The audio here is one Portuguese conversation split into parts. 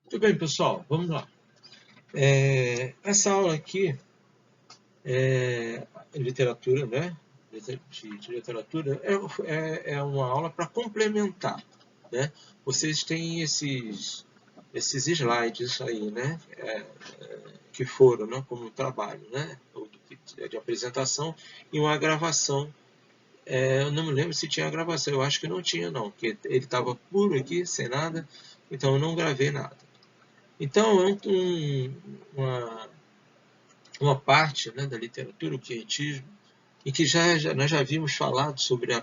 Tudo bem, pessoal? Vamos lá. Essa aula aqui é literatura, né? De literatura é uma aula para complementar, né? Vocês têm esses slides aí, né? Que foram, né? Como trabalho, né? De apresentação e uma gravação. Eu não me lembro se tinha gravação. Eu acho que não tinha, não, porque ele estava puro aqui, sem nada. Então eu não gravei nada. Então, uma parte, né, da literatura, o quentismo, em que nós já havíamos falado sobre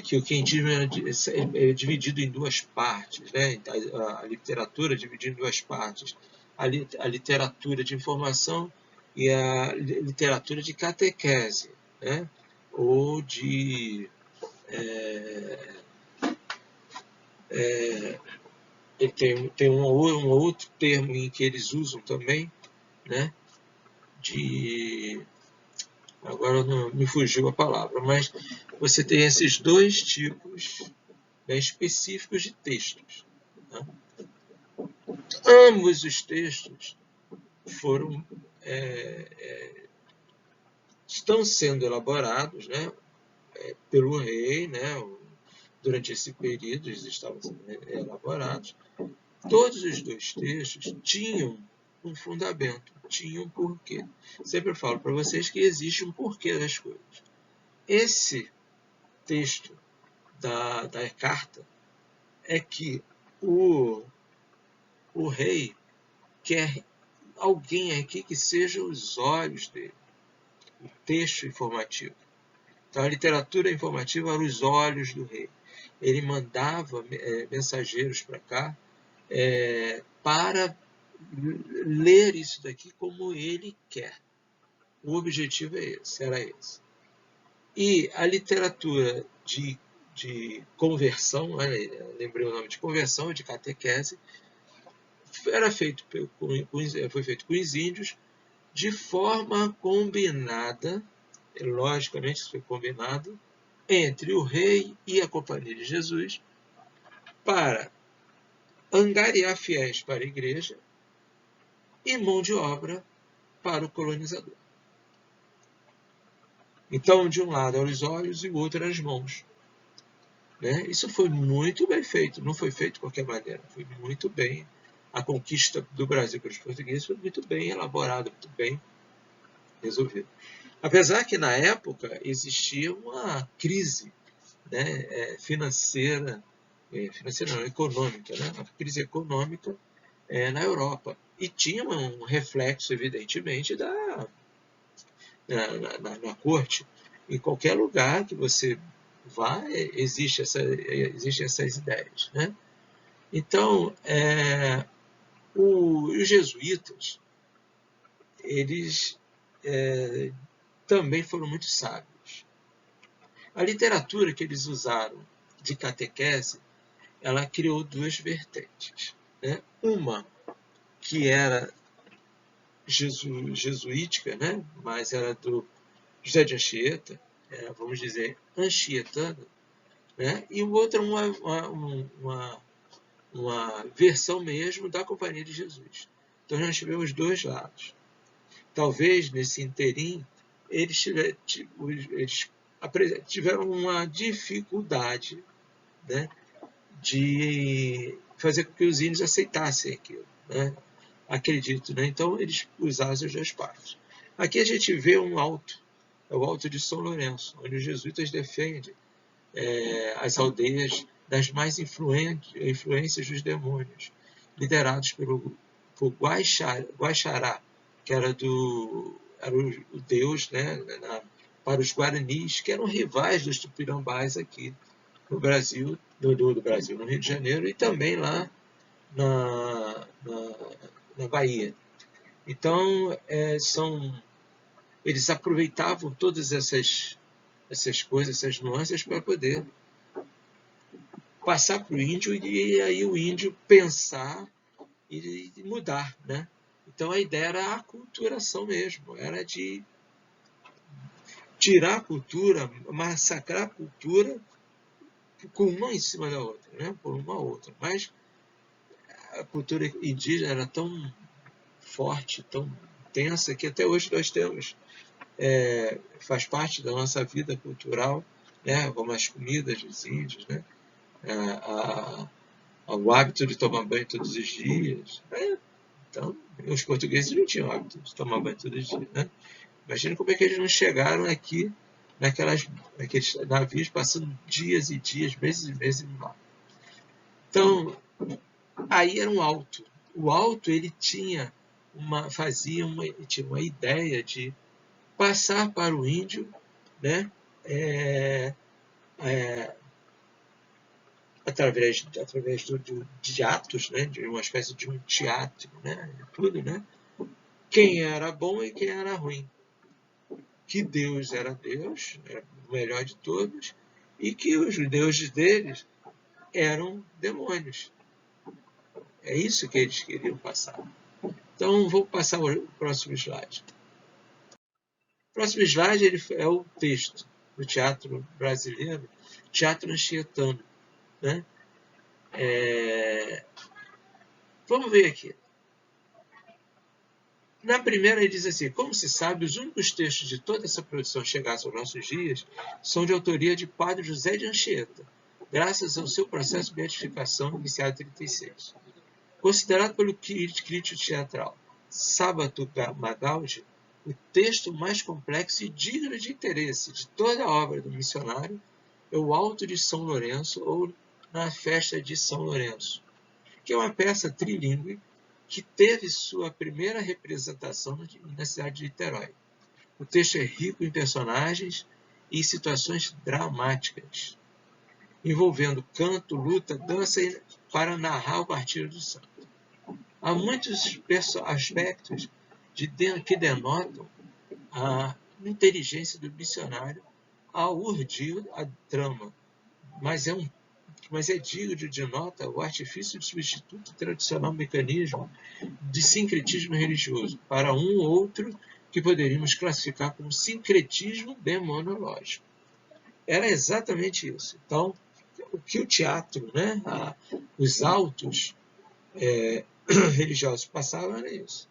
que o quentismo é dividido em duas partes, né? A literatura é dividida em duas partes. A literatura de informação e a literatura de catequese, né? Ou de... tem um outro termo em que eles usam também, né? De... Agora não me fugiu a palavra, mas você tem esses dois tipos, né, específicos de textos. Né? Ambos os textos foram estão sendo elaborados, né, pelo rei, né, durante esse período eles estavam sendo elaborados. Todos os dois textos tinham um fundamento, tinham um porquê. Sempre falo para vocês que existe um porquê das coisas. Esse texto da carta é que o rei quer alguém aqui que seja os olhos dele, o texto informativo. Então, a literatura informativa era os olhos do rei. Ele mandava mensageiros para cá para ler isso daqui como ele quer. O objetivo era esse. E a literatura de conversão, lembrei o nome de conversão, de catequese, foi feito com os índios de forma combinada, logicamente isso foi combinado, entre o rei e a Companhia de Jesus para angariar fiéis para a igreja e mão de obra para o colonizador. Então, de um lado eram os olhos e o outro eram as mãos. Né? Isso foi muito bem feito, não foi feito de qualquer maneira, foi muito bem. A conquista do Brasil pelos portugueses foi muito bem elaborada, muito bem resolvida. Apesar que, na época, existia uma crise, né, financeira não, econômica, né, uma crise econômica na Europa. E tinha um reflexo, evidentemente, na corte. Em qualquer lugar que você vá, existem essas ideias. Né? Então, os jesuítas, eles também foram muito sábios. A literatura que eles usaram de catequese, ela criou duas vertentes. Né? Uma que era jesuítica, né? Mas era do José de Anchieta, vamos dizer, anchietana, né? E o outro uma versão mesmo da Companhia de Jesus. Então nós tivemos dois lados. Talvez nesse interim eles tiveram uma dificuldade, né, de fazer com que os índios aceitassem aquilo. Né? Acredito. Né? Então eles usaram as duas partes. Aqui a gente vê um alto, é o Alto de São Lourenço, onde os jesuítas defendem as aldeias das mais influências dos demônios, liderados por Guaxará, que era o deus, né, para os guaranis, que eram rivais dos tupinambás aqui no Brasil, do Brasil, no Rio de Janeiro, e também lá na Bahia. Então, eles aproveitavam todas essas coisas, essas nuances, para poder passar para o índio e aí o índio pensar e mudar. Né? Então, a ideia era a aculturação mesmo, era de tirar a cultura, massacrar a cultura com uma em cima da outra, né? Por uma outra. Mas a cultura indígena era tão forte, tão tensa, que até hoje nós temos. Faz parte da nossa vida cultural, né? Como as comidas dos índios, né? O hábito de tomar banho todos os dias. Né? Então, os portugueses não tinham hábito de tomar banho todos os dias. Né? Imagina como é que eles não chegaram aqui naqueles navios passando dias e dias, meses e meses no mar. Então, aí era um alto. O alto ele tinha uma ideia de passar para o índio, né? Através de atos, né? De uma espécie de um teatro, né? Tudo, né? Quem era bom e quem era ruim. Que Deus era Deus, era o melhor de todos, e que os deuses deles eram demônios. É isso que eles queriam passar. Então, vou passar o próximo slide. O próximo slide é o texto do teatro brasileiro, teatro anchietano. Né? Vamos ver aqui. Na primeira ele diz assim: como se sabe, os únicos textos de toda essa produção chegados aos nossos dias são de autoria de Padre José de Anchieta, graças ao seu processo de beatificação iniciado em 1936. Considerado pelo crítico teatral Sábato Magaldi o texto mais complexo e digno de interesse de toda a obra do missionário é o Alto de São Lourenço ou Na Festa de São Lourenço, que é uma peça trilíngue que teve sua primeira representação na cidade de Niterói. O texto é rico em personagens e situações dramáticas, envolvendo canto, luta, dança para narrar o martírio do santo. Há muitos aspectos que denotam a inteligência do missionário ao urdir a trama, mas é digno de nota o artifício de substituto tradicional mecanismo de sincretismo religioso para um ou outro que poderíamos classificar como sincretismo demonológico. Era exatamente isso. Então, o que o teatro, né, os autos religiosos passavam era isso.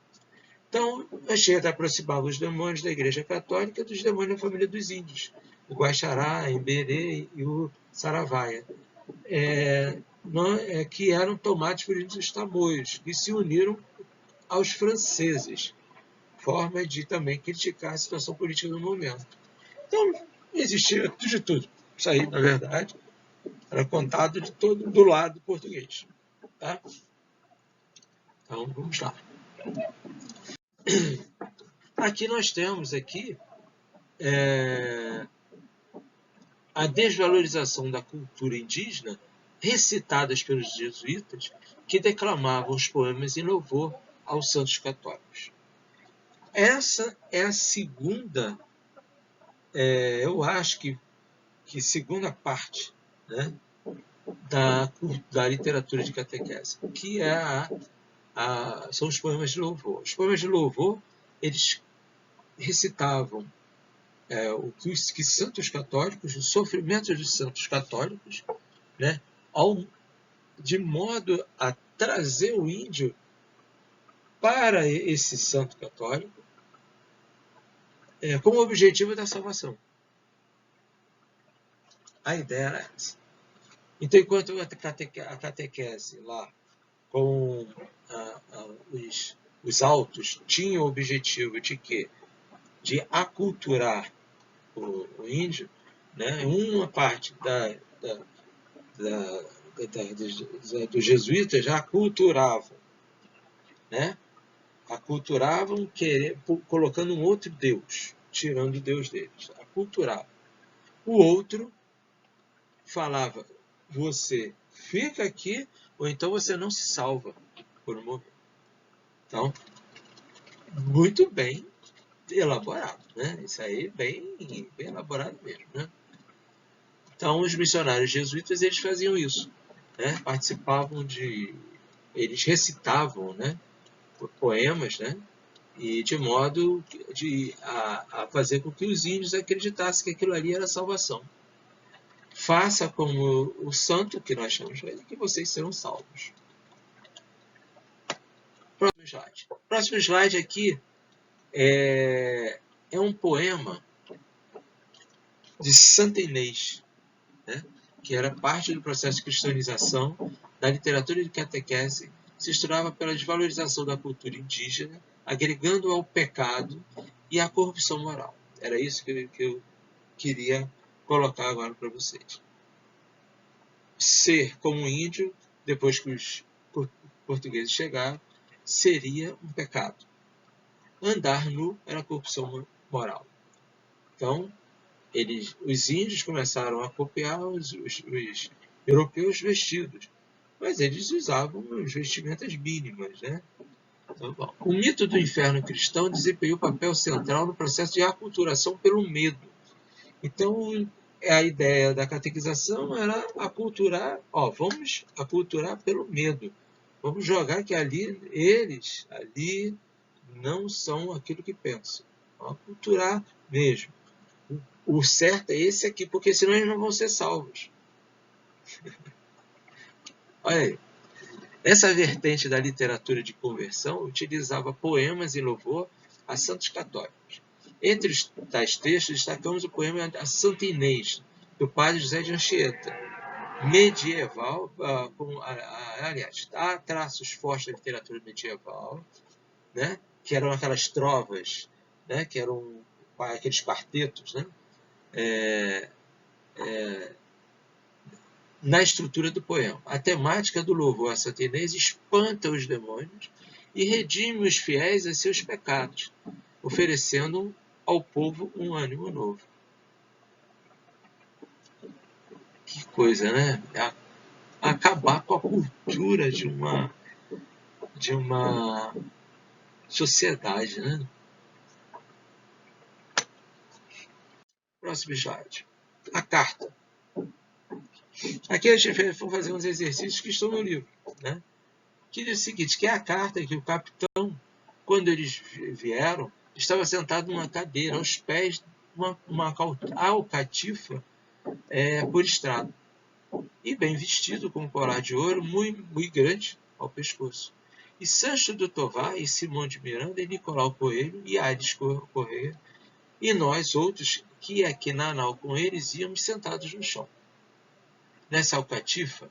Então, Anchieta aproximava os demônios da Igreja Católica dos demônios da família dos índios, o Guaxará, Emberê e o Saravaia, que eram tomados por índios tamoios, que se uniram aos franceses, forma de também criticar a situação política do momento. Então, existia de tudo. Isso aí, na verdade, era contado do lado português. Tá? Então, vamos lá. Aqui nós temos a desvalorização da cultura indígena recitadas pelos jesuítas que declamavam os poemas em louvor aos santos católicos. Essa é a segunda, eu acho que segunda parte, né, da literatura de catequese, que são os poemas de louvor. Os poemas de louvor, eles recitavam que santos católicos, o sofrimento dos santos católicos, né, de modo a trazer o índio para esse santo católico como objetivo da salvação. A ideia era essa. Então, enquanto a catequese lá, com os autos, tinha o objetivo de quê? De aculturar o índio, né? Uma parte dos jesuítas já aculturavam, né? Aculturavam colocando um outro Deus, tirando o Deus deles. Aculturavam. O outro falava, você fica aqui ou então você não se salva por um momento. Então, muito bem elaborado, né? Isso aí bem elaborado mesmo, né? Então, os missionários jesuítas, eles faziam isso, né? Eles recitavam, né, poemas, né? E de modo a fazer com que os índios acreditassem que aquilo ali era salvação. Faça como o santo que nós chamamos de que vocês serão salvos. Próximo slide. Próximo slide aqui é um poema de Santa Inês, né, que era parte do processo de cristianização da literatura de catequese, que se estudava pela desvalorização da cultura indígena, agregando ao pecado e à corrupção moral. Era isso que eu queria colocar agora para vocês. Ser como um índio, depois que os portugueses chegaram, seria um pecado. Andar nu era corrupção moral. Então, os índios começaram a copiar os europeus vestidos, mas eles usavam as vestimentas mínimas, né? Então, bom, o mito do inferno cristão desempenhou um papel central no processo de aculturação pelo medo. Então, a ideia da catequização era aculturar, vamos aculturar pelo medo. Vamos jogar que eles ali não são aquilo que pensam. Vamos aculturar mesmo. O certo é esse aqui, porque senão eles não vão ser salvos. Olha aí. Essa vertente da literatura de conversão utilizava poemas em louvor a santos católicos. Entre os tais textos, destacamos o poema A Santa Inês, do padre José de Anchieta, medieval, aliás, há traços fortes da literatura medieval, né, que eram aquelas trovas, né, que eram aqueles quartetos, né, na estrutura do poema. A temática do louvor a Santa Inês espanta os demônios e redime os fiéis a seus pecados, oferecendo ao povo um ânimo novo. Que coisa, né? Acabar com a cultura de uma sociedade, né? Próximo slide. A carta. Aqui a gente vai fazer uns exercícios que estão no livro, né? Que diz o seguinte, que é a carta que o capitão, quando eles vieram, estava sentado numa cadeira, aos pés de uma alcatifa por estrado, e bem vestido com um colar de ouro muito grande ao pescoço. E Sancho do Tovar, e Simão de Miranda, e Nicolau Coelho, e Aires Correia, e nós outros, que aqui na nau com eles íamos sentados no chão. Nessa alcatifa,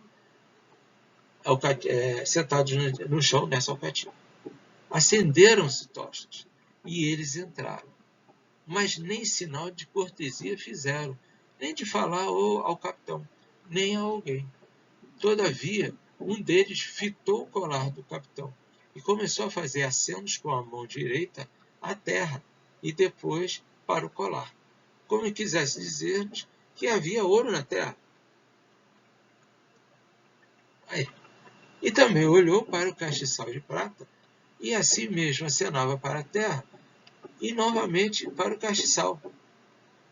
sentados no chão nessa alcatifa. Acenderam-se tochas, e eles entraram. Mas nem sinal de cortesia fizeram, nem de falar ao capitão, nem a alguém. Todavia, um deles fitou o colar do capitão e começou a fazer acenos com a mão direita à terra e depois para o colar, como quisesse dizer-nos que havia ouro na terra. Aí. E também olhou para o castiçal de prata e assim mesmo acenava para a terra e novamente para o castiçal,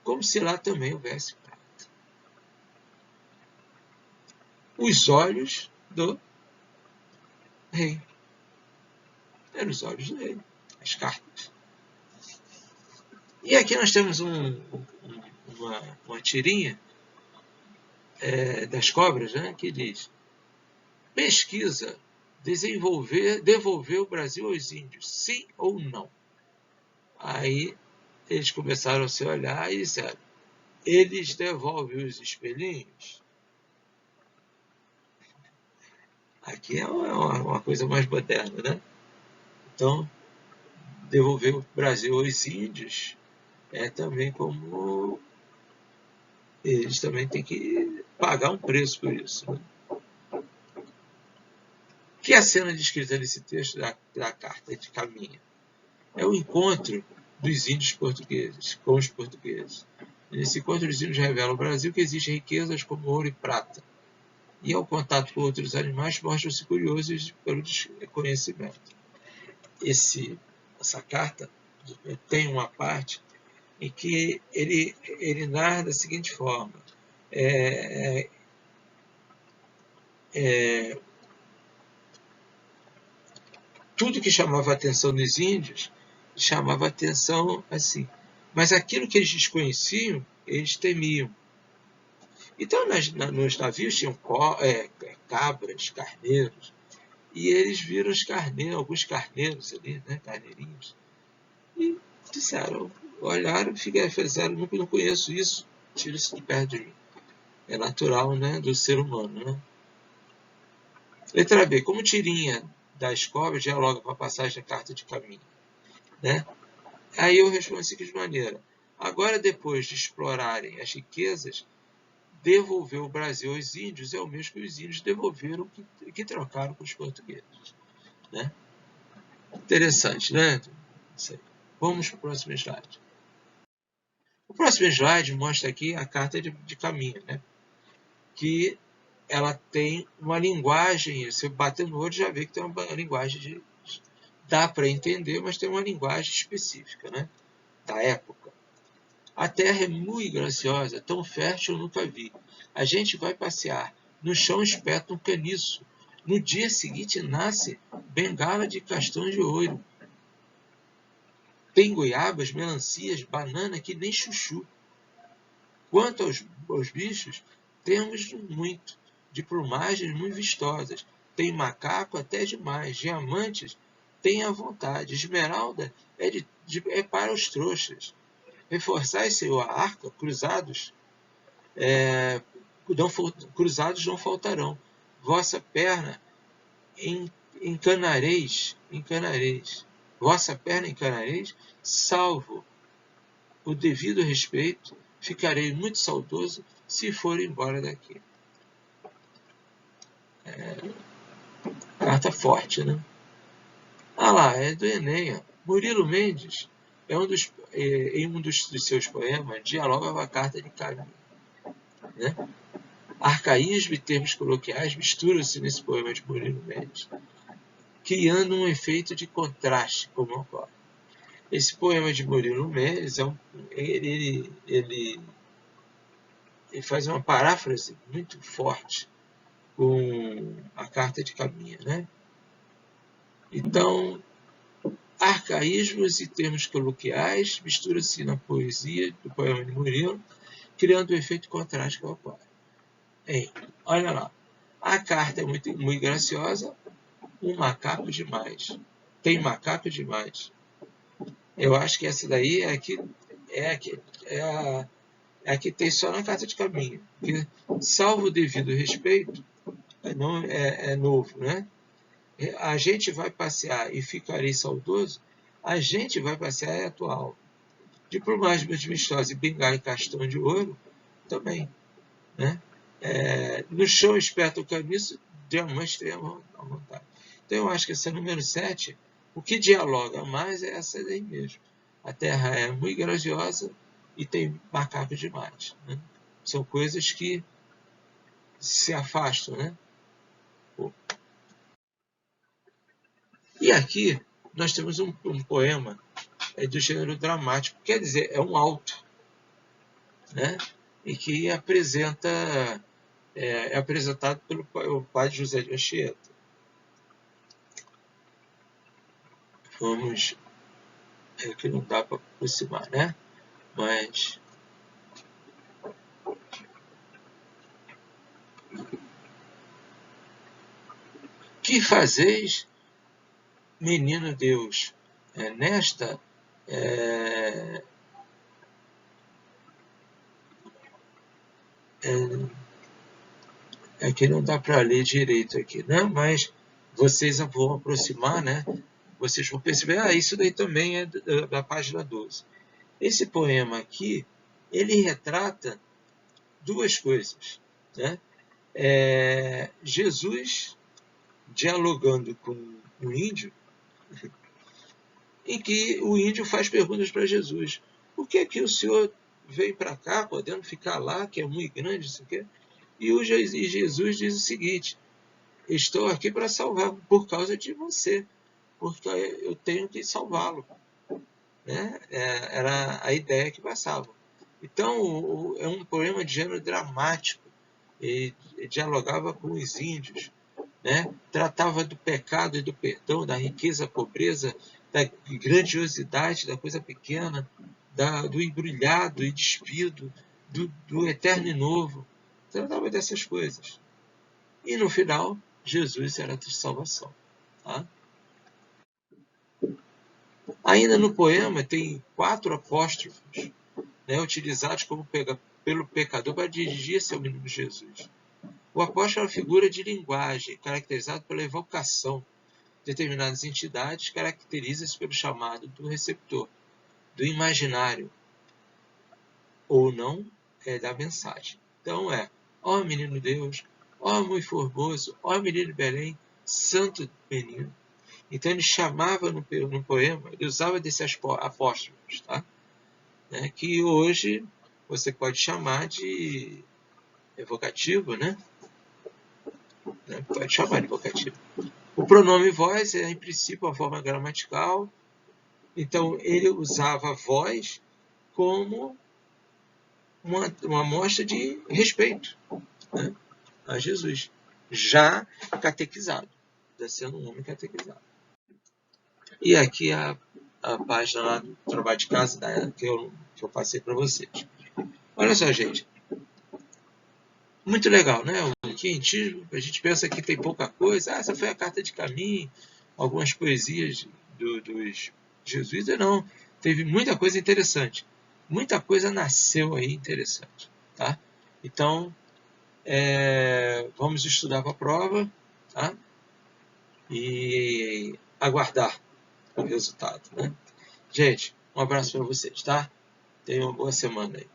como se lá também houvesse prata. Os olhos do rei. Eram os olhos do rei, as cartas. E aqui nós temos uma tirinha das cobras, né, que diz: pesquisa, devolver o Brasil aos índios, sim ou não? Aí eles começaram a se olhar e disseram: eles devolvem os espelhinhos? Aqui é uma coisa mais moderna, né? Então, devolver o Brasil aos índios é também como eles também têm que pagar um preço por isso, né? Que é a cena descrita nesse texto da carta de Caminha? É o encontro dos índios portugueses com os portugueses. Nesse encontro, os índios revelam ao Brasil que existem riquezas como ouro e prata. E ao contato com outros animais, mostram-se curiosos pelo desconhecimento. Essa carta tem uma parte em que ele narra da seguinte forma: tudo que chamava a atenção dos índios chamava a atenção assim, mas aquilo que eles desconheciam, eles temiam. Então, nos navios tinham cabras, carneiros, e eles viram os carneiros, alguns carneiros ali, né, carneirinhos, e disseram, olharam, fizeram, não conheço isso, tira isso de perto de mim. É natural, né, do ser humano, né? Letra B. Como tirinha das cobras dialoga com a passagem da carta de caminho, né? Aí eu respondo da seguinte maneira. Agora, depois de explorarem as riquezas, devolver o Brasil aos índios é o mesmo que os índios devolveram que trocaram com os portugueses, né? Interessante, né? Isso aí. Vamos para o próximo slide. O próximo slide mostra aqui a carta de caminho, né? Que ela tem uma linguagem, você bater no olho já vê que tem uma linguagem dá para entender, mas tem uma linguagem específica, né? Da época. A terra é muito graciosa, tão fértil eu nunca vi. A gente vai passear, no chão espeta um caniço. No dia seguinte nasce bengala de castanho de ouro. Tem goiabas, melancias, banana que nem chuchu. Quanto aos bichos, temos muito, de plumagens muito vistosas. Tem macaco até demais, diamantes tem à vontade, esmeralda é para os trouxas. Reforçai seu arco, cruzados não faltarão. Vossa perna encanareis, vossa perna encanareis, salvo o devido respeito, ficarei muito saudoso se for embora daqui. Carta forte, né? Ah lá, é do Enem. Murilo Mendes, em um dos seus poemas, dialoga com a carta de caminho, né? Arcaísmo e termos coloquiais misturam-se nesse poema de Murilo Mendes, criando um efeito de contraste, como ocorre. Esse poema de Murilo Mendes ele faz uma paráfrase muito forte com a carta de caminho, né? Então, arcaísmos e termos coloquiais misturam-se na poesia do poema de Murilo, criando um efeito de contraste que ocorre. Olha lá. A carta é muito, muito graciosa, um macaco demais. Tem macaco demais. Eu acho que essa daí é a que tem só na carta de caminho. Porque, salvo o devido respeito, é novo, né? A gente vai passear e ficarei saudoso, a gente vai passear é atual. De plumagem vistosa e bengala e castanho de ouro, também, né? No chão esperta o caniço, diamante tem à vontade. Então eu acho que essa número 7, o que dialoga mais é essa daí mesmo. A terra é muito graciosa e tem macaco demais, né? São coisas que se afastam, né? E aqui nós temos um poema do gênero dramático, quer dizer, é um alto, né? E que é apresentado pelo padre José de Anchieta. Vamos, que não dá para aproximar, né? Mas que fazeis, menino Deus, nesta que não dá para ler direito aqui, né? Mas vocês vão aproximar, né? Vocês vão perceber, isso daí também é da página 12. Esse poema aqui, ele retrata duas coisas, né? Jesus dialogando com um índio, em que o índio faz perguntas para Jesus. Por que o senhor veio para cá, podendo ficar lá, que é muito grande, isso aqui? E Jesus diz o seguinte: estou aqui para salvar por causa de você, porque eu tenho que salvá-lo. Né? Era a ideia que passava. Então, é um poema de gênero dramático. Ele dialogava com os índios, né? Tratava do pecado e do perdão, da riqueza, pobreza, da grandiosidade da coisa pequena, do embrulhado e despido, do eterno e novo. Tratava dessas coisas. E no final, Jesus era a salvação. Tá? Ainda no poema tem 4 apóstrofos, né, utilizados pelo pecador para dirigir-se ao menino Jesus. O apóstolo é uma figura de linguagem, caracterizada pela evocação. Determinadas entidades caracterizam-se pelo chamado do receptor, do imaginário, ou não da mensagem. Então ó menino Deus, ó muito formoso, ó menino Belém, santo menino. Então ele chamava no poema, ele usava desses apóstolos, tá? Né? Que hoje você pode chamar de evocativo, né? Pode chamar de evocativo. O pronome voz é, em princípio, a forma gramatical. Então, ele usava voz como uma mostra de respeito, né, a Jesus, já catequizado, já sendo um homem catequizado. E aqui a página lá do trabalho de casa que eu passei para vocês. Olha só, gente. Muito legal, né? O quintismo, a gente pensa que tem pouca coisa. Essa foi a carta de caminho, algumas poesias dos jesuítas. Não, teve muita coisa interessante. Muita coisa nasceu aí interessante, tá? Então, vamos estudar para a prova, tá? E aguardar o resultado, né? Gente, um abraço para vocês, tá? Tenham uma boa semana aí.